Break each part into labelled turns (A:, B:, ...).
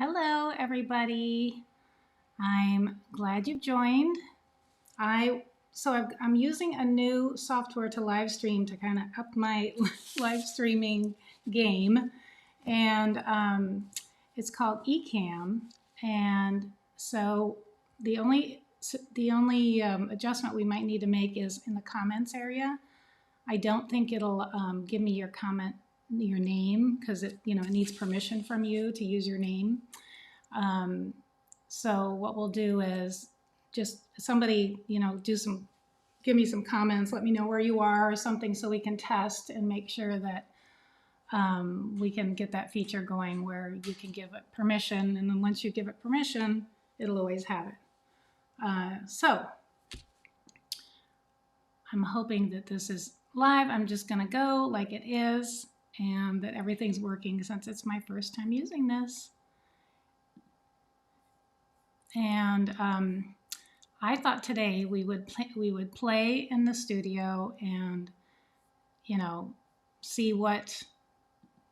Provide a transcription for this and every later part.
A: Hello, everybody. I'm glad you've joined. I'm using a new software to live stream to kind of up my live streaming game, and it's called Ecamm. And so the only adjustment we might need to make is in the comments area. I don't think it'll give me your comment, your name, because it needs permission from you to use your name. So what we'll do is just somebody, give me some comments, let me know where you are or something so we can test and make sure that we can get that feature going where you can give it permission. And then once you give it permission, it'll always have it. So I'm hoping that this is live. I'm just gonna go like it is and that everything's working since it's my first time using this. And I thought today we would play in the studio and see what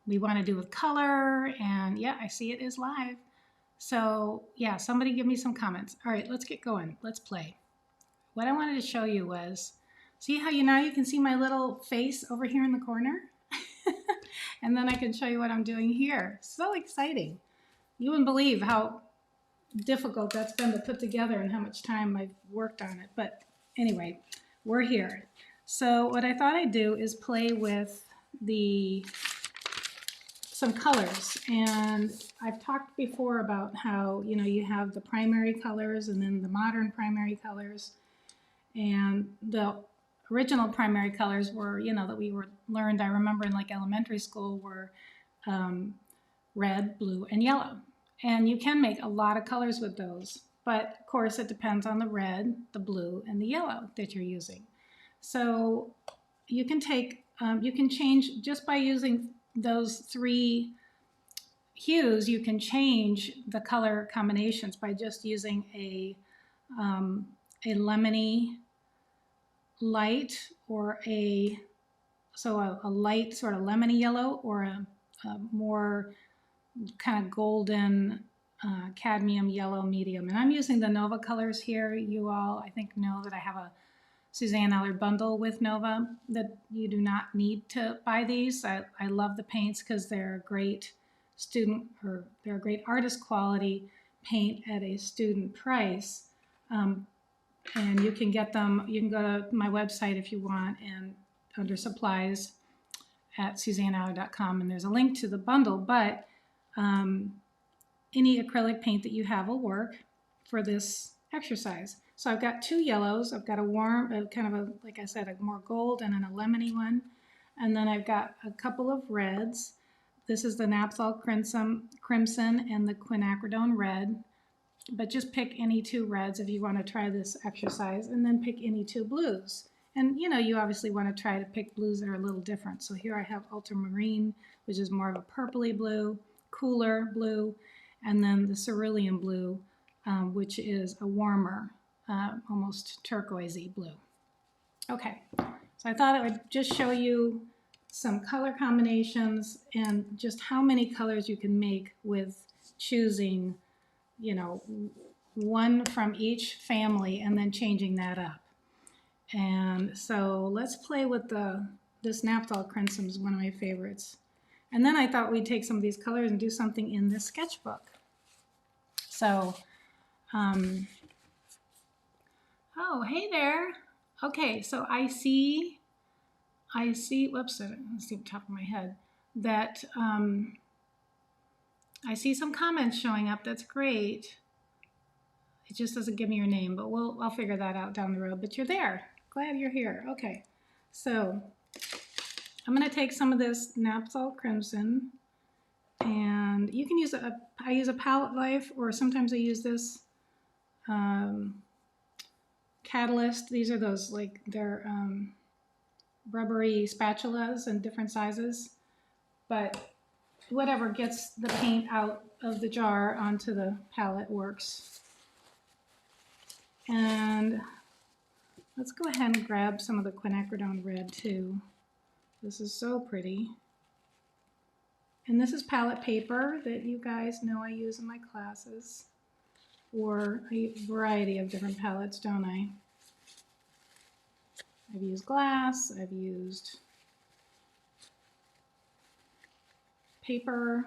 A: we want to do with color. And yeah, I see it is live. So yeah, somebody give me some comments. All right, let's get going. Let's play. What I wanted to show you was, see how now you can see my little face over here in the corner? And then I can show you what I'm doing here. So exciting. You wouldn't believe how difficult that's been to put together and how much time I've worked on it. But anyway, we're here. So what I thought I'd do is play with some colors. And I've talked before about how, you have the primary colors and then the modern primary colors. And the original primary colors were, that we learned, I remember in like elementary school, were red, blue, and yellow. And you can make a lot of colors with those, but of course it depends on the red, the blue, and the yellow that you're using. So you can you can change just by using those three hues. You can change the color combinations by just using a lemony light or a light sort of lemony yellow or a more kind of golden cadmium yellow medium. And I'm using the Nova colors here. You all, I think, know that I have a Suzanne Allard bundle with Nova, that you do not need to buy these. I love the paints because they're a great they're a great artist quality paint at a student price. And you can get them, you can go to my website if you want, and under supplies at SuzanneAllard.com, and there's a link to the bundle. But any acrylic paint that you have will work for this exercise. So I've got two yellows. I've got a warm, like I said, a more gold and then a lemony one. And then I've got a couple of reds. This is the Naphthol Crimson and the Quinacridone Red. But just pick any two reds if you want to try this exercise, and then pick any two blues. And you obviously want to try to pick blues that are a little different. So here I have ultramarine, which is more of a purpley blue, cooler blue, and then the cerulean blue, which is a warmer, almost turquoisey blue. Okay, so I thought I would just show you some color combinations and just how many colors you can make with choosing, one from each family and then changing that up. And so let's play with this Naphthol Crimson is one of my favorites. And then I thought we'd take some of these colors and do something in this sketchbook. So, oh, hey there. Okay, so I see, whoops, let's see the top of my head, that I see some comments showing up. That's great. It just doesn't give me your name, but I'll figure that out down the road. But you're there. Glad you're here. Okay, so I'm going to take some of this Naphthol Crimson, and you can use I use a palette knife, or sometimes I use this catalyst. These are those, like, they're rubbery spatulas in different sizes, but whatever gets the paint out of the jar onto the palette works. And let's go ahead and grab some of the Quinacridone Red too. This is so pretty. And this is palette paper that you guys know I use in my classes, or a variety of different palettes, don't I? I've used glass, I've used paper,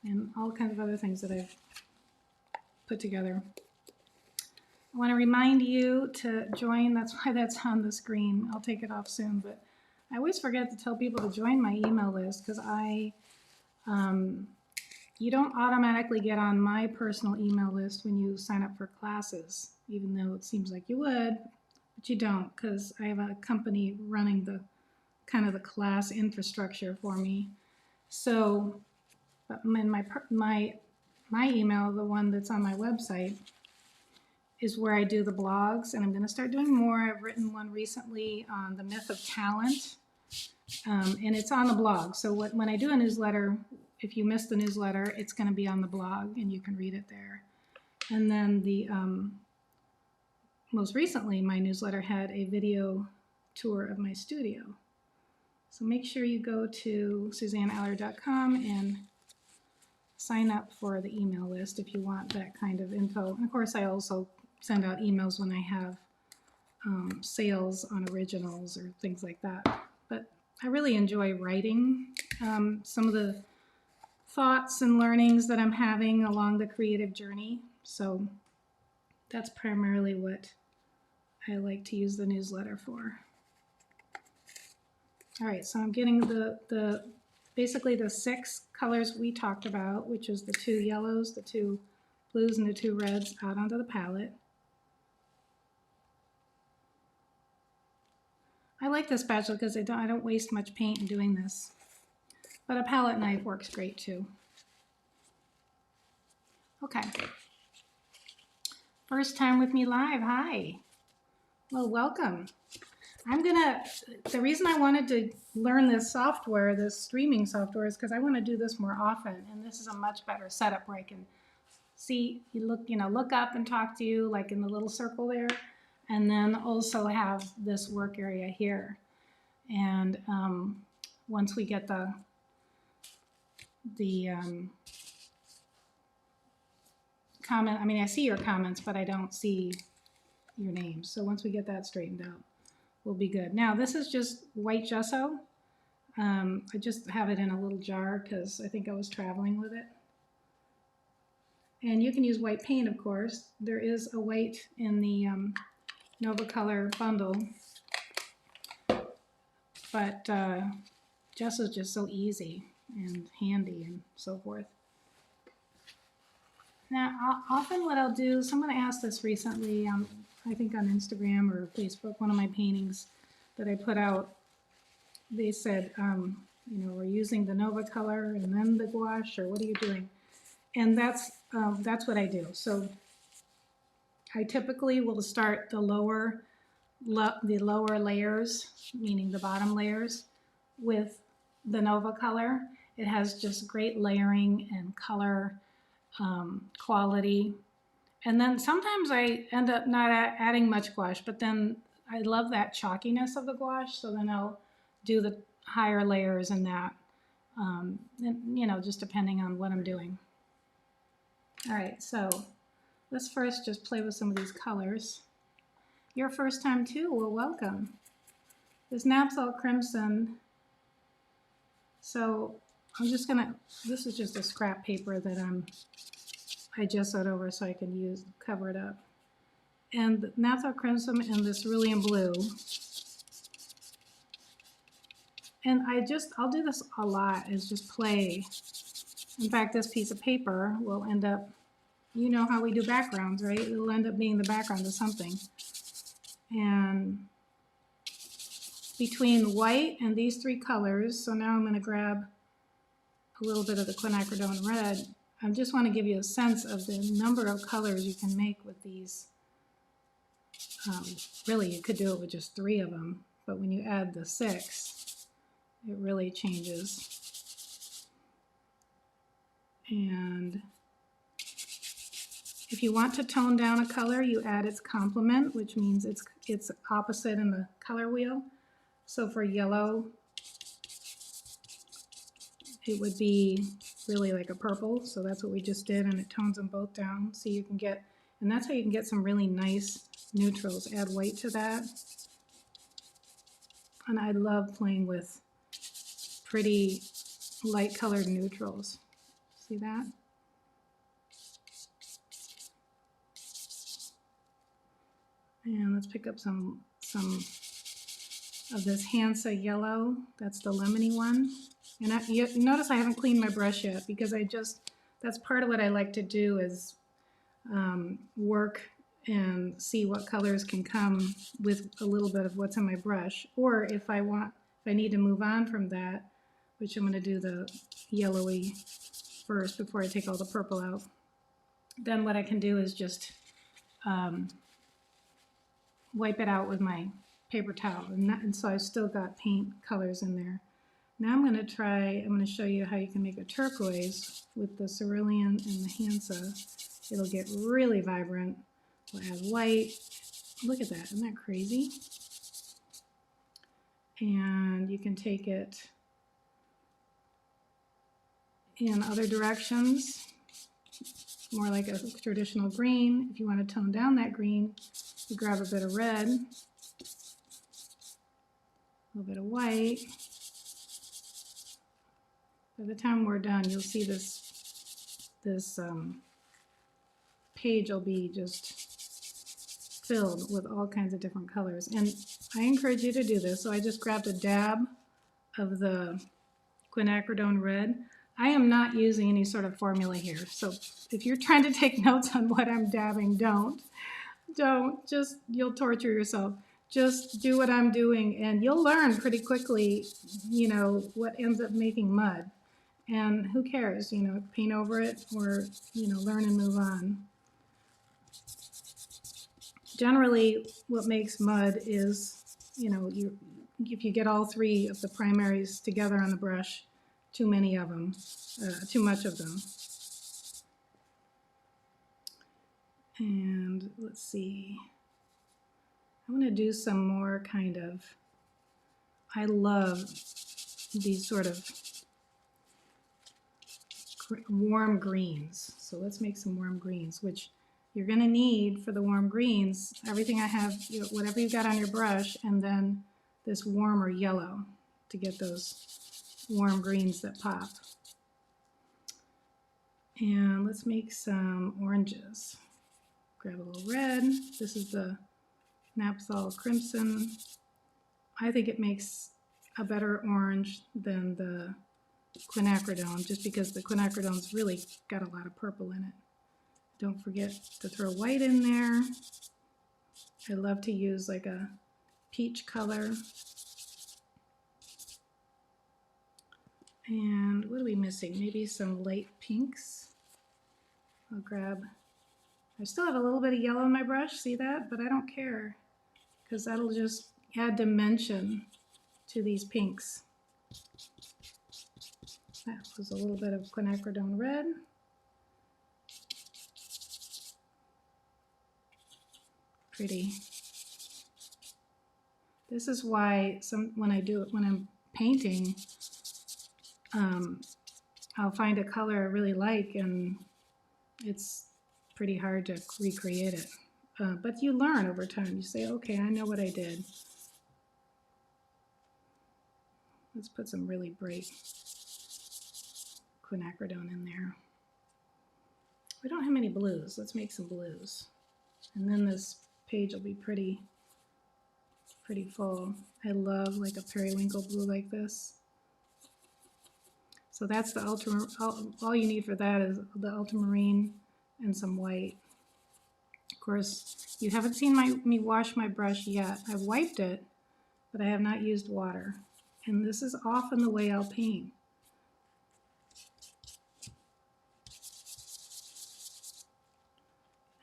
A: and all kinds of other things that I've put together. I want to remind you to join, that's why that's on the screen. I'll take it off soon, but I always forget to tell people to join my email list because you don't automatically get on my personal email list when you sign up for classes, even though it seems like you would, but you don't, because I have a company running the kind of the class infrastructure for me. So, but in my email, the one that's on my website, is where I do the blogs, and I'm going to start doing more. I've written one recently on the myth of talent, and it's on the blog. So when I do a newsletter, if you miss the newsletter, it's going to be on the blog, and you can read it there. And then the most recently, my newsletter had a video tour of my studio. So make sure you go to SuzanneAllard.com and sign up for the email list if you want that kind of info. And of course, I also send out emails when I have sales on originals or things like that. But I really enjoy writing some of the thoughts and learnings that I'm having along the creative journey. So that's primarily what I like to use the newsletter for. All right, so I'm getting basically the 6 colors we talked about, which is the 2 yellows, the 2 blues, and the 2 reds out onto the palette. I like this spatula because I don't waste much paint in doing this, but a palette knife works great too. Okay. First time with me live, hi. Well, welcome. The reason I wanted to learn this software, this streaming software, is because I want to do this more often, and this is a much better setup where I can see, look up and talk to you like in the little circle there, and then also have this work area here. And once we get the comment, I mean, I see your comments, but I don't see your names. So once we get that straightened out, we'll be good. Now, this is just white gesso. I just have it in a little jar because I think I was traveling with it. And you can use white paint, of course. There is a white in the Nova Color bundle, but gesso is just so easy and handy and so forth. Now, often what I'll do, someone asked this recently, I think on Instagram or Facebook, one of my paintings that I put out, they said, we're using the Nova Color and then the gouache, or what are you doing? And that's what I do. So I typically will start the lower layers, meaning the bottom layers, with the Nova Color. It has just great layering and color quality. And then sometimes I end up not adding much gouache, but then I love that chalkiness of the gouache, so then I'll do the higher layers in that, and, just depending on what I'm doing. All right, so let's first just play with some of these colors. Your first time too, well, welcome. This Napsal Crimson, so I'm just gonna, this is just a scrap paper that I gessoed over so I can cover it up. And the Napsal Crimson and this Cerulean Blue. And I'll do this a lot, is just play. In fact, this piece of paper will end up, you know how we do backgrounds, right? It'll end up being the background of something. And between white and these 3 colors, so now I'm going to grab a little bit of the quinacridone red. I just want to give you a sense of the number of colors you can make with these. Really, you could do it with just 3 of them, but when you add the 6, it really changes. And if you want to tone down a color, you add its complement, which means it's opposite in the color wheel. So for yellow, it would be really like a purple. So that's what we just did, and it tones them both down. So you can get, and that's how you can get some really nice neutrals. Add white to that. And I love playing with pretty light colored neutrals. See that? And let's pick up some of this Hansa yellow. That's the lemony one. And you notice I haven't cleaned my brush yet because that's part of what I like to do is work and see what colors can come with a little bit of what's in my brush. Or if I need to move on from that, which I'm going to do the yellowy first before I take all the purple out, then what I can do is just wipe it out with my paper towel. And so I've still got paint colors in there. Now I'm going to show you how you can make a turquoise with the cerulean and the Hansa. It'll get really vibrant. We'll add white. Look at that, isn't that crazy? And you can take it in other directions, more like a traditional green. If you want to tone down that green, you grab a bit of red, a little bit of white. By the time we're done, you'll see this page will be just filled with all kinds of different colors. And I encourage you to do this. So I just grabbed a dab of the quinacridone red. I am not using any sort of formula here. So if you're trying to take notes on what I'm dabbing, don't. Just, you'll torture yourself. Just do what I'm doing and you'll learn pretty quickly, you know, what ends up making mud. And who cares, you know, paint over it or, you know, learn and move on. Generally, what makes mud is, you know, if you get all three of the primaries together on the brush, too many of them, too much of them. And let's see, I'm going to do some more kind of, I love these sort of warm greens. So let's make some warm greens, which you're going to need for the warm greens, everything I have, you know, whatever you got on your brush, and then this warmer yellow to get those warm greens that pop. And let's make some oranges. Grab a little red. This is the Naphthol Crimson. I think it makes a better orange than the quinacridone, just because the quinacridone's really got a lot of purple in it. Don't forget to throw white in there. I love to use like a peach color. And what are we missing? Maybe some light pinks. I'll grab, I still have a little bit of yellow in my brush, see that? But I don't care, because that'll just add dimension to these pinks. That was a little bit of quinacridone red. Pretty. This is why when I'm painting, I'll find a color I really like and it's pretty hard to recreate it. But you learn over time. You say, okay, I know what I did. Let's put some really bright quinacridone in there. We don't have many blues. Let's make some blues. And then this page will be pretty full. I love like a periwinkle blue like this. So that's the all you need for that is the ultramarine and some white. Of course, you haven't seen me wash my brush yet. I've wiped it, but I have not used water. And this is often the way I'll paint.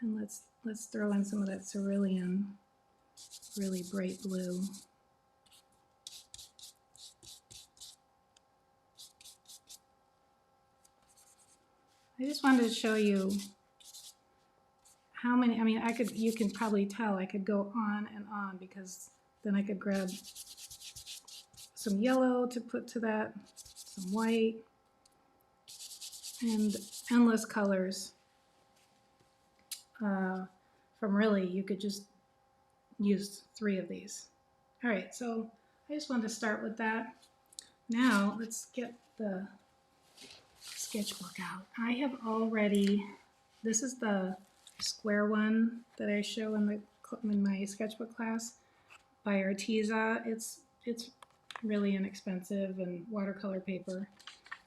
A: And let's throw in some of that cerulean, really bright blue. I just wanted to show you how many, I mean, you can probably tell I could go on and on, because then I could grab some yellow to put to that, some white, and endless colors. From really, you could just use 3 of these. All right, so I just wanted to start with that. Now let's get the sketchbook out. I have already, this is the square one that I show in my sketchbook class by Arteza. It's really inexpensive and watercolor paper.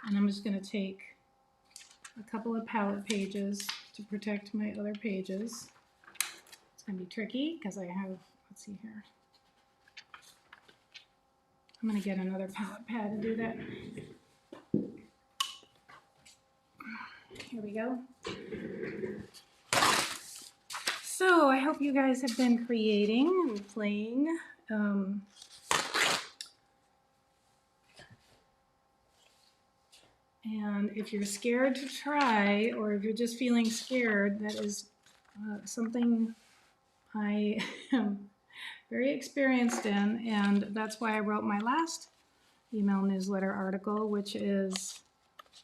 A: And I'm just going to take a couple of palette pages to protect my other pages. It's going to be tricky because I have, let's see here. I'm going to get another palette pad to do that. Here we go. So I hope you guys have been creating and playing. And if you're scared to try, or if you're just feeling scared, that is something I am very experienced in, and that's why I wrote my last email newsletter article, which is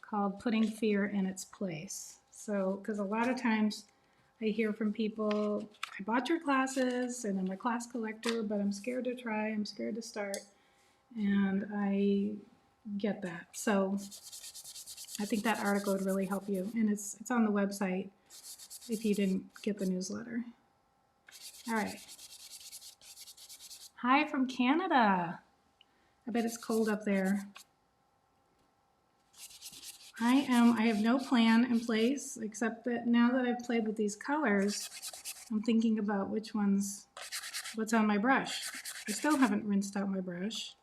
A: called Putting Fear in Its Place. So, because a lot of times I hear from people, I bought your classes and I'm a class collector, but I'm scared to try, I'm scared to start, and I get that. So I think that article would really help you, and it's on the website if you didn't get the newsletter. All right. Hi from Canada. I bet it's cold up there. I have no plan in place, except that now that I've played with these colors, I'm thinking about what's on my brush. I still haven't rinsed out my brush.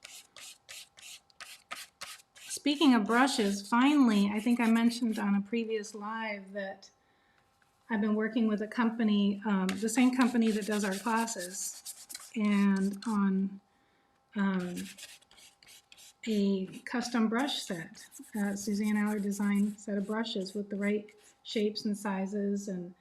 A: Speaking of brushes, finally, I think I mentioned on a previous live that I've been working with a company, the same company that does our classes, and on a custom brush set. Suzanne Allard designed a set of brushes with the right shapes and sizes, and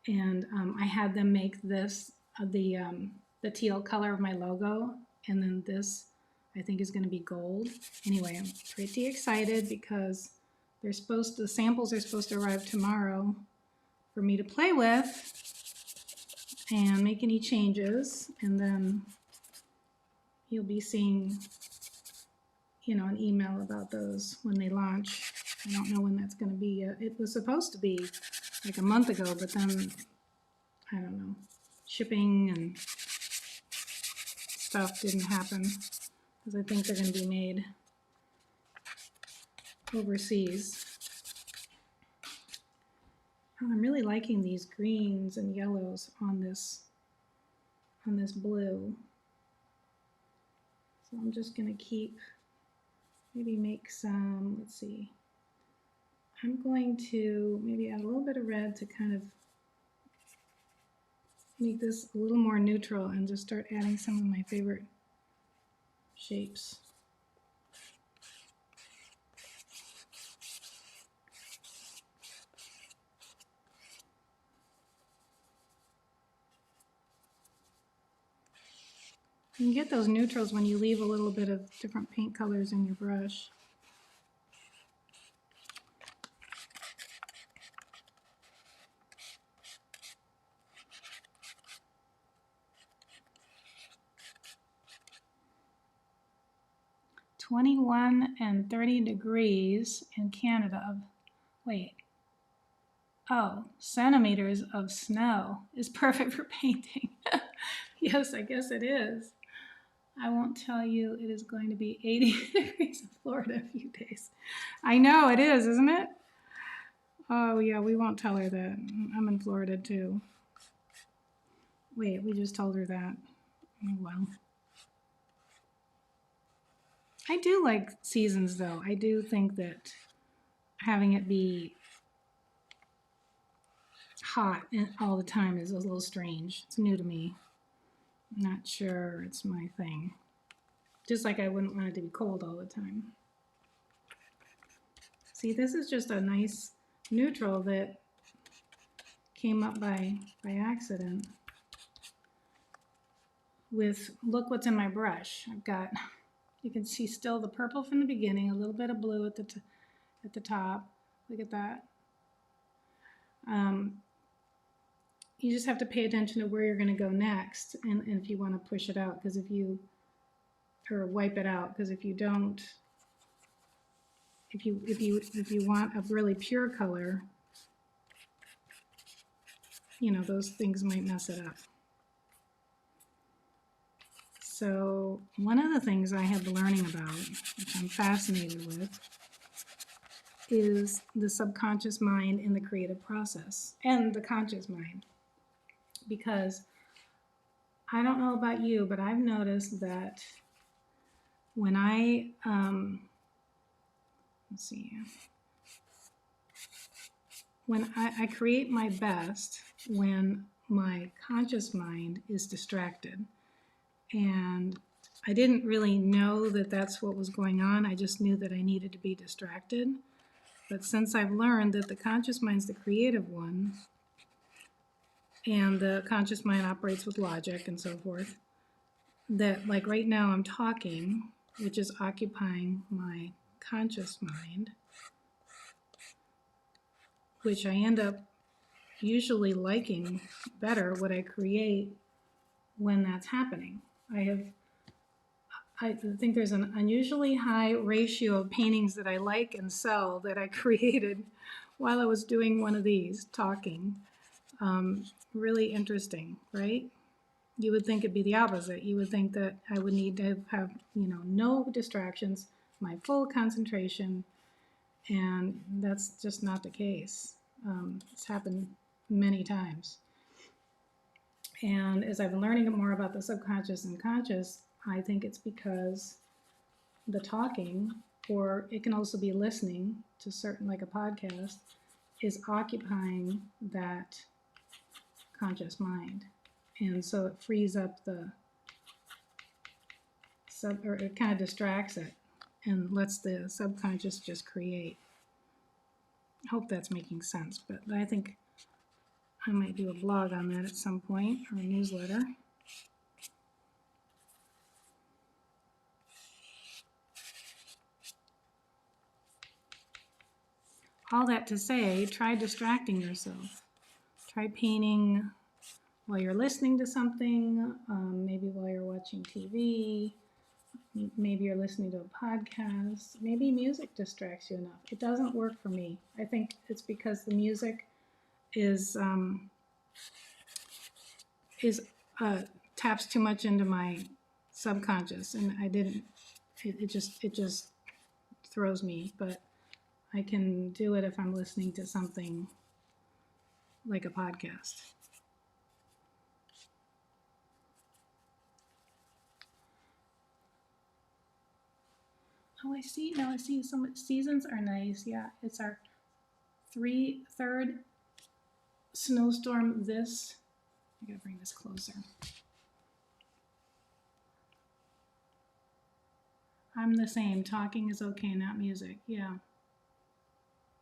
A: I had them make this the teal color of my logo, and then this I think is going to be gold. Anyway, I'm pretty excited because the samples are supposed to arrive tomorrow for me to play with and make any changes, and then you'll be seeing, an email about those when they launch. I don't know when that's going to be yet. It was supposed to be like a month ago, but then, I don't know, shipping and stuff didn't happen because I think they're going to be made overseas. Oh, I'm really liking these greens and yellows on this blue. So I'm just going to maybe make some, let's see. I'm going to maybe add a little bit of red to kind of make this a little more neutral and just start adding some of my favorite shapes. You can get those neutrals when you leave a little bit of different paint colors in your brush. "21 and 30 degrees in Canada." Wait. Oh, centimeters of snow is perfect for painting. Yes, I guess it is. I won't tell you it is going to be 80 degrees in Florida in a few days. I know it is, isn't it? Oh yeah, we won't tell her that. I'm in Florida too. Wait, we just told her that. Oh well. I do like seasons though. I do think that having it be hot all the time is a little strange. It's new to me. I'm not sure it's my thing. Just like I wouldn't want it to be cold all the time. See, this is just a nice neutral that came up by accident. Look what's in my brush. I've got, you can see still the purple from the beginning, a little bit of blue at the top, Look at that. You just have to pay attention to where you're going to go next, and if you want to push it out, because if you, or wipe it out, because if you don't, if you want a really pure color, you know, those things might mess it up. So one of the things I have been learning about, which I'm fascinated with, is the subconscious mind in the creative process and the conscious mind. Because I don't know about you, but I've noticed that when let's see, when I create my best when my conscious mind is distracted. And I didn't really know that that's what was going on. I just knew that I needed to be distracted. But since I've learned that the conscious mind's the creative one, and the conscious mind operates with logic and so forth, that like right now I'm talking, which is occupying my conscious mind, which I end up usually liking better what I create when that's happening. I think there's an unusually high ratio of paintings that I like and sell that I created while I was doing one of these, talking. Really interesting, right? You would think it'd be the opposite. You would think that I would need to have, you know, no distractions, my full concentration, and that's just not the case. It's happened many times. And as I've been learning more about the subconscious and conscious, I think it's because the talking, or it can also be listening to certain, like a podcast, is occupying that conscious mind. And so it frees up or it kind of distracts it and lets the subconscious just create. I hope that's making sense, but I think I might do a blog on that at some point, or a newsletter. All that to say, try distracting yourself. Try painting while you're listening to something, maybe while you're watching TV, maybe you're listening to a podcast, maybe music distracts you enough. It doesn't work for me. I think it's because the music is taps too much into my subconscious, and it just throws me. But I can do it if I'm listening to something like a podcast. Oh, I see. Now I see some seasons are nice. Yeah, it's our third snowstorm this. I gotta bring this closer. I'm the same. Talking is okay, not music. Yeah.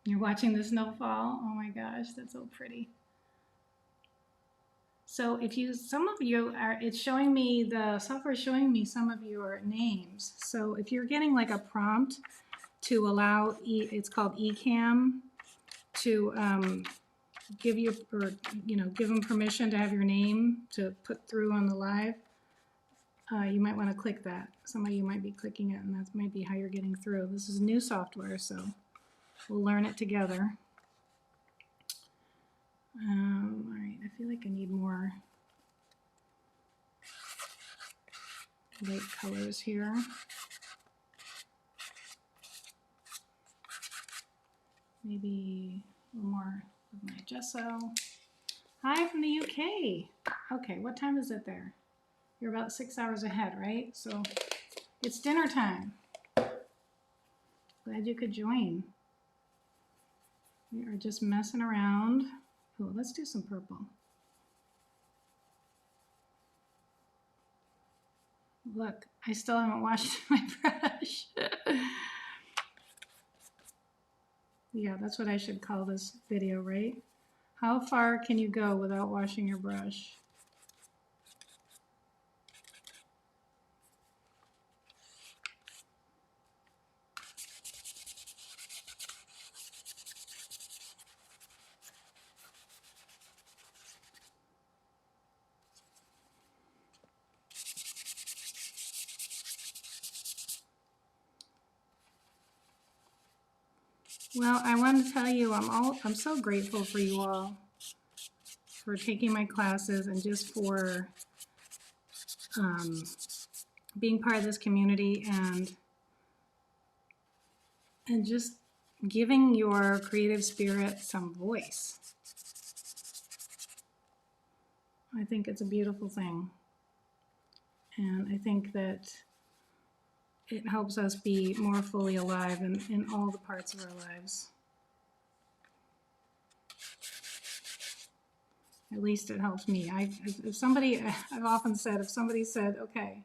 A: You're watching the snowfall. Oh my gosh, that's so pretty. So if some of you are, it's showing me, the software is showing me some of your names. So if you're getting like a prompt to allow, it's called eCam, to give you, or give them permission to have your name to put through on the live, you might want to click that. Some of you might be clicking it, and that might be how you're getting through. This is new software, so we'll learn it together. All right, I feel like I need more light colors here. Maybe a little more of my gesso. Hi from the UK. Okay, what time is it there? You're about 6 hours ahead, right? So it's dinner time. Glad you could join. We are just messing around. Oh, let's do some purple. Look, I still haven't washed my brush. Yeah, that's what I should call this video, right? How far can you go without washing your brush? Well, I want to tell you, I'm so grateful for you all for taking my classes and just for being part of this community and just giving your creative spirit some voice. I think it's a beautiful thing. And I think that it helps us be more fully alive in all the parts of our lives. At least it helps me. I've often said, if somebody said, okay,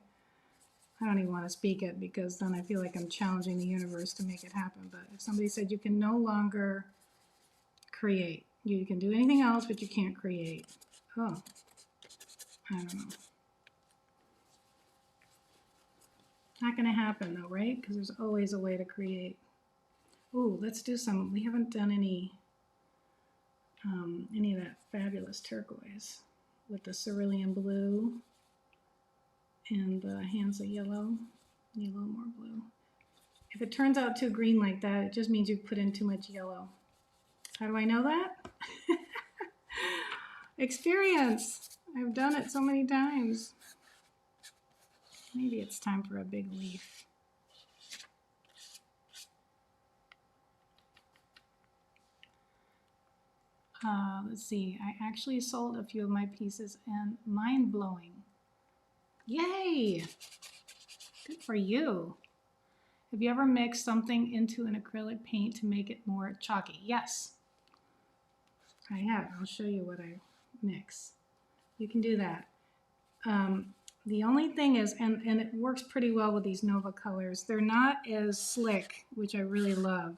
A: I don't even want to speak it because then I feel like I'm challenging the universe to make it happen. But if somebody said you can no longer create, you can do anything else, but you can't create. Oh, I don't know. Not going to happen though, right? Because there's always a way to create. Ooh, let's do some. We haven't done any of that fabulous turquoise with the cerulean blue and the hands of yellow. Need a little more blue. If it turns out too green like that, it just means you've put in too much yellow. How do I know that? Experience. I've done it so many times. Maybe it's time for a big leaf. Let's see. I actually sold a few of my pieces and mind-blowing. Yay! Good for you. Have you ever mixed something into an acrylic paint to make it more chalky? Yes, I have. I'll show you what I mix. You can do that. The only thing is, and it works pretty well with these Nova colors, they're not as slick, which I really love,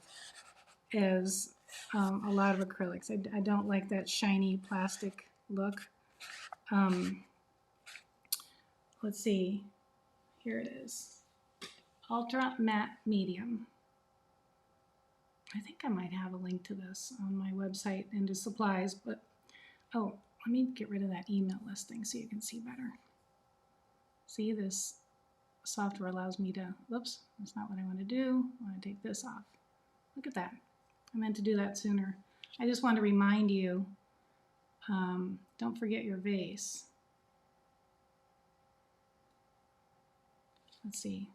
A: as a lot of acrylics. I don't like that shiny plastic look. Let's see. Here it is. Ultra Matte Medium. I think I might have a link to this on my website and to supplies, but oh, let me get rid of that email listing so you can see better. See, this software allows me to, whoops, that's not what I want to do. I want to take this off. Look at that. I meant to do that sooner. I just want to remind you, don't forget your vase. Let's see.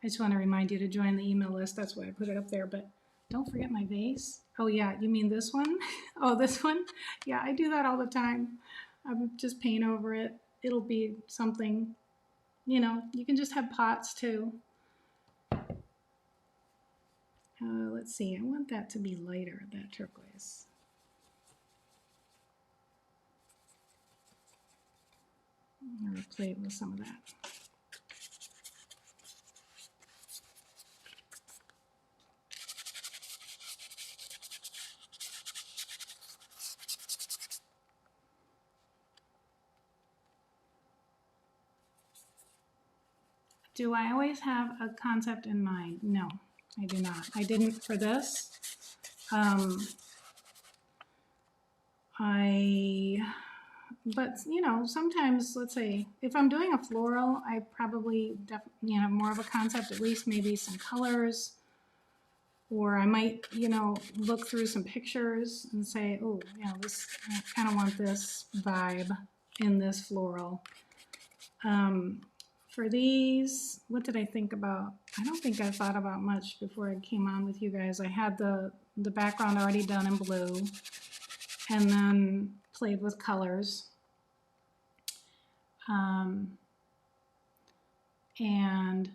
A: I just want to remind you to join the email list. That's why I put it up there, but don't forget my vase. Oh yeah, you mean this one? Oh, this one? Yeah, I do that all the time. I would just paint over it. It'll be something, you know, you can just have pots too. Let's see, I want that to be lighter, that turquoise. I'm going to play with some of that. Do I always have a concept in mind? No, I do not. I didn't for this. But you know, sometimes, let's say, if I'm doing a floral, I probably have more of a concept, at least maybe some colors, or I might, you know, look through some pictures and say, oh, you know, this, I kind of want this vibe in this floral. For these, what did I think about? I don't think I thought about much before I came on with you guys. I had the background already done in blue and then played with colors. And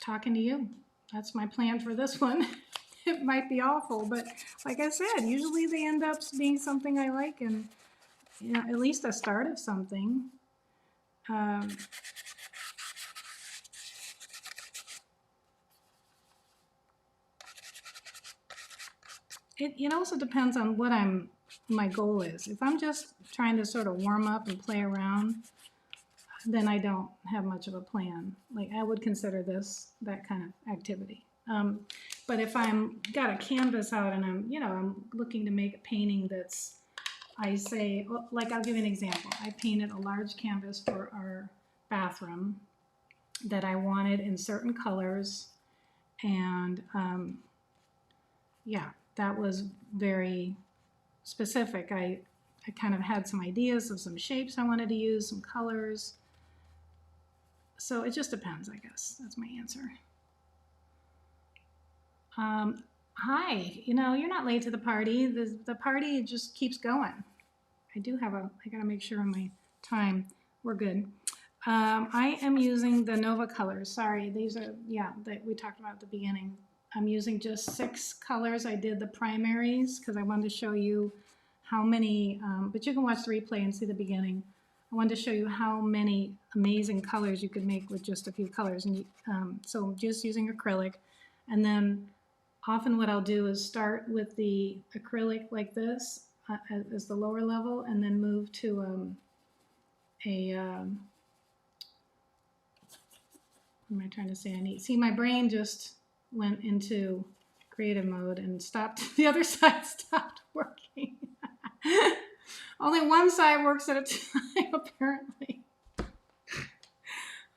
A: talking to you. That's my plan for this one. It might be awful, but like I said, usually they end up being something I like and, you know, at least a start of something. It also depends on what my goal is. If I'm just trying to sort of warm up and play around, then I don't have much of a plan. Like I would consider this that kind of activity. But if I'm got a canvas out and I'm looking to make a painting that's, I say, like I'll give you an example. I painted a large canvas for our bathroom, that I wanted in certain colors. And yeah, that was very specific. I kind of had some ideas of some shapes I wanted to use, some colors. So it just depends, I guess. That's my answer. Hi, you know, you're not late to the party. The party just keeps going. I gotta make sure on my time we're good. I am using the Nova colors. Sorry, these are, yeah, that we talked about at the beginning. I'm using just 6 colors. I did the primaries because I wanted to show you how many, but you can watch the replay and see the beginning. I wanted to show you how many amazing colors you could make with just a few colors. And so I'm just using acrylic. And then often what I'll do is start with the acrylic like this as the lower level, and then move to what am I trying to say? See, my brain just went into creative mode and stopped. The other side stopped working. Only one side works at a time, apparently.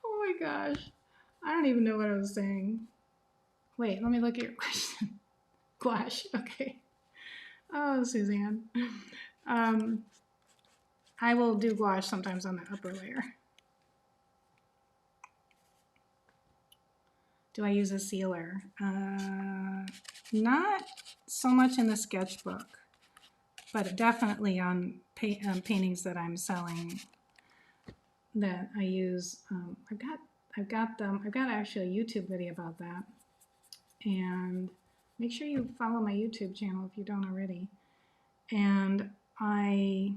A: Oh my gosh. I don't even know what I was saying. Wait, let me look at your question. Gouache, okay. Oh, Suzanne. I will do gouache sometimes on the upper layer. Do I use a sealer? Not so much in the sketchbook, but definitely on paintings that I'm selling that I use. I've got actually a YouTube video about that. And make sure you follow my YouTube channel if you don't already. And I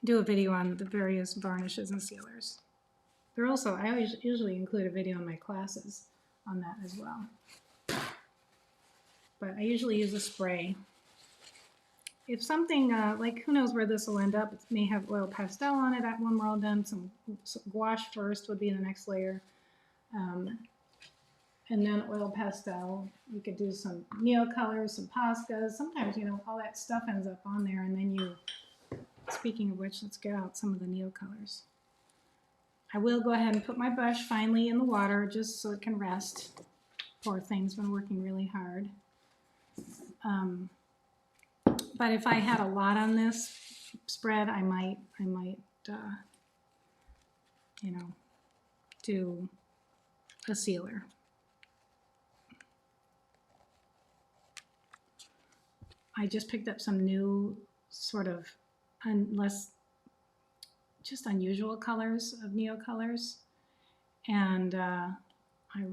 A: do a video on the various varnishes and sealers. I always usually include a video in my classes on that as well. But I usually use a spray. If something, like who knows where this will end up, it may have oil pastel on it when we're all done. Some gouache first would be the next layer. And then oil pastel. You could do some neocolors, some Poscas. Sometimes, you know, all that stuff ends up on there, and then you, speaking of which, let's get out some of the neocolors. I will go ahead and put my brush finally in the water just so it can rest. Poor thing's been working really hard. But if I had a lot on this spread, I might, you know, do a sealer. I just picked up some new sort of just unusual colors of neocolors, and I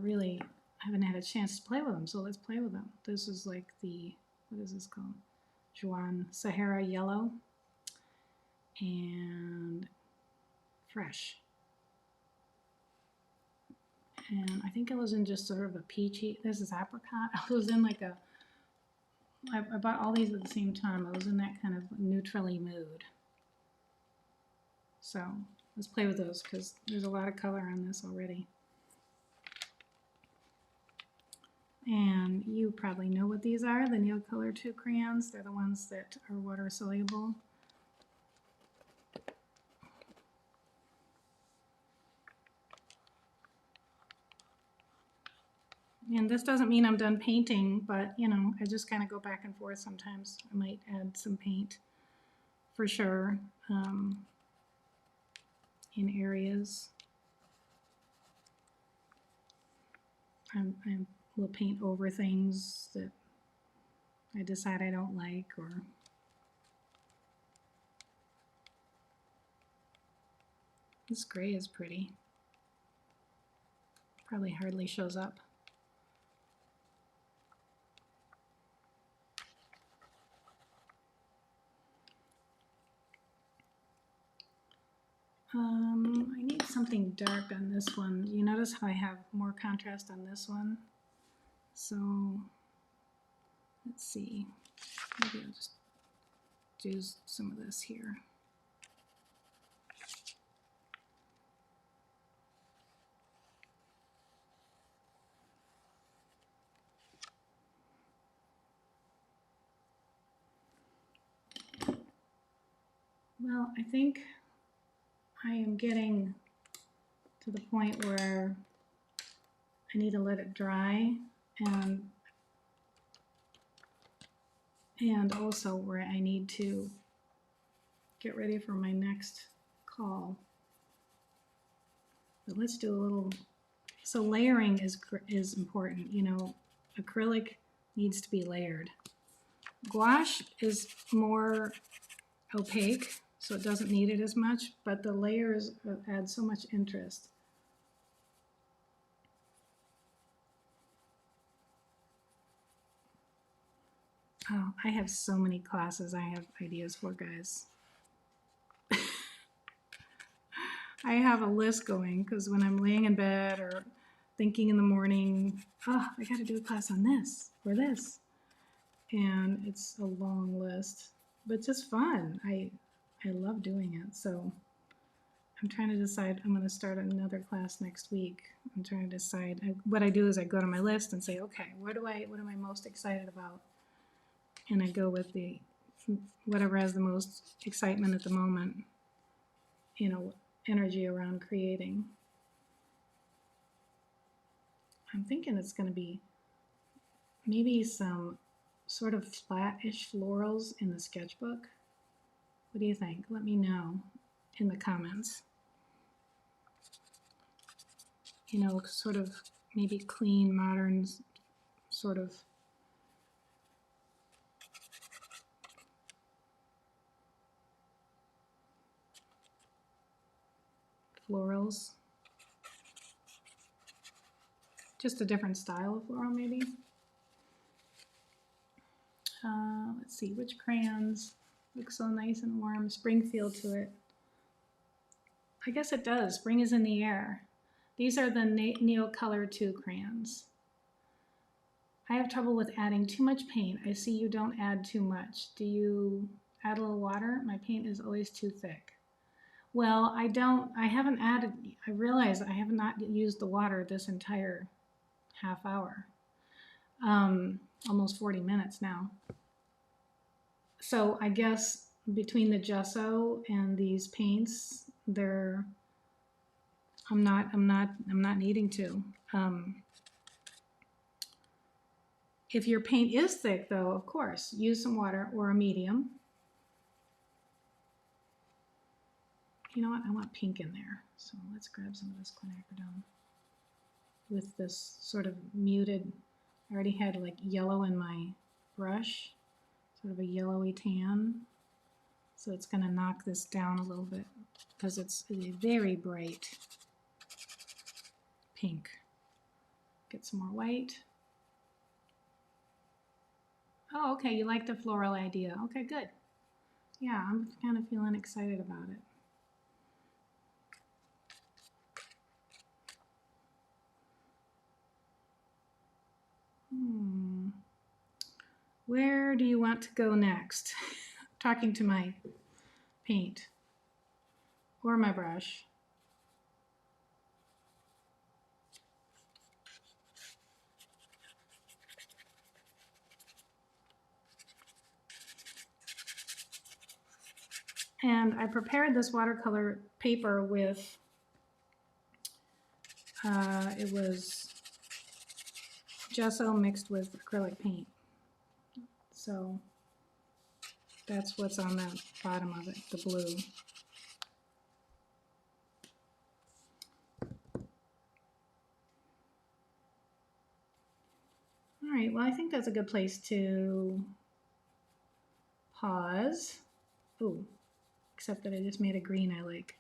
A: really haven't had a chance to play with them, so let's play with them. This is like the, what is this called? Juan Sahara Yellow and Fresh. And I think it was in just sort of a peachy, this is apricot. I was in like I bought all these at the same time. I was in that kind of neutrally mood. So let's play with those because there's a lot of color on this already. And you probably know what these are, the Neocolor 2 crayons. They're the ones that are water soluble. And this doesn't mean I'm done painting, but you know, I just kind of go back and forth sometimes. I might add some paint for sure in areas. I will paint over things that I decide I don't like, or this gray is pretty. Probably hardly shows up. I need something dark on this one. You notice how I have more contrast on this one? So let's see. Maybe I'll just do some of this here. Well, I think I am getting to the point where I need to let it dry, and also where I need to get ready for my next call. But let's do a little, so layering is important. You know, acrylic needs to be layered. Gouache is more opaque, so it doesn't need it as much, but the layers add so much interest. Oh, I have so many classes I have ideas for, guys. I have a list going because when I'm laying in bed or thinking in the morning, oh, I got to do a class on this or this. And it's a long list, but it's just fun. I love doing it. So I'm trying to decide. I'm going to start another class next week. I'm trying to decide. What I do is I go to my list and say, okay, what am I most excited about? And I go with whatever has the most excitement at the moment, you know, energy around creating. I'm thinking it's going to be maybe some sort of flat-ish florals in the sketchbook. What do you think? Let me know in the comments. You know, sort of maybe clean, modern sort of florals. Just a different style of floral, maybe. Let's see, which crayons look so nice and warm. Spring feel to it. I guess it does. Spring is in the air. These are the Neo Color 2 crayons. I have trouble with adding too much paint. I see you don't add too much. Do you add a little water? My paint is always too thick. Well, I haven't added, I realize I have not used the water this entire half hour. Almost 40 minutes now. So I guess between the gesso and these paints, I'm not needing to. If your paint is thick though, of course, use some water or a medium. You know what, I want pink in there. So let's grab some of this quinacridone with this sort of muted, I already had like yellow in my brush, sort of a yellowy tan. So it's gonna knock this down a little bit because it's a very bright pink. Get some more white. Oh, okay, you like the floral idea. Okay, good. Yeah, I'm kind of feeling excited about it. Where do you want to go next? Talking to my paint or my brush. And I prepared this watercolor paper with, it was gesso mixed with acrylic paint. So that's what's on the bottom of it, the blue. All right, well, I think that's a good place to pause. Ooh, except that I just made a green I like.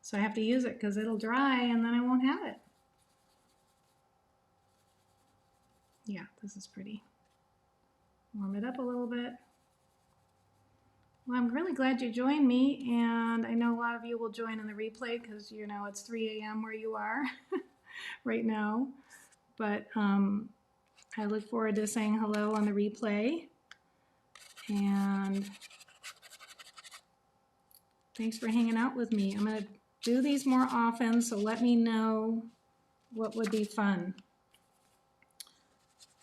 A: So I have to use it because it'll dry and then I won't have it. Yeah, this is pretty. Warm it up a little bit. Well, I'm really glad you joined me, and I know a lot of you will join in the replay because, you know, it's 3 a.m. where you are right now. But I look forward to saying hello on the replay. And thanks for hanging out with me. I'm going to do these more often, so let me know what would be fun.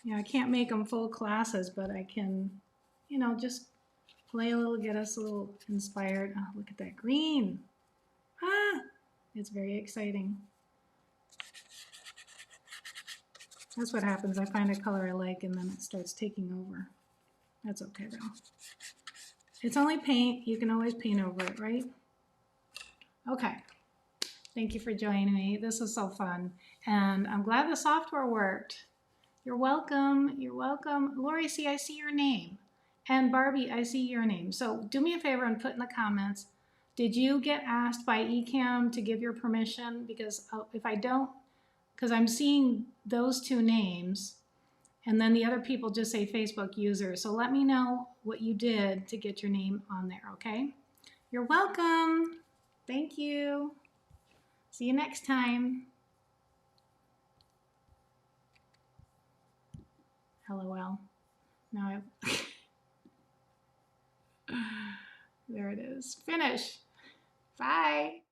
A: Yeah, I can't make them full classes, but I can, you know, just play a little, get us a little inspired. Oh, look at that green. Ah, It's very exciting. That's what happens. I find a color I like and then it starts taking over. That's okay though. It's only paint. You can always paint over it, right? Okay. Thank you for joining me. This was so fun. And I'm glad the software worked. You're welcome. You're welcome. Lori, see, I see your name. And Barbie, I see your name. So do me a favor and put in the comments, did you get asked by eCam to give your permission? Because if I don't, because I'm seeing those two names, and then the other people just say Facebook user. So let me know what you did to get your name on there, okay? You're welcome. Thank you. See you next time. LOL. Now there it is. Finish. Bye.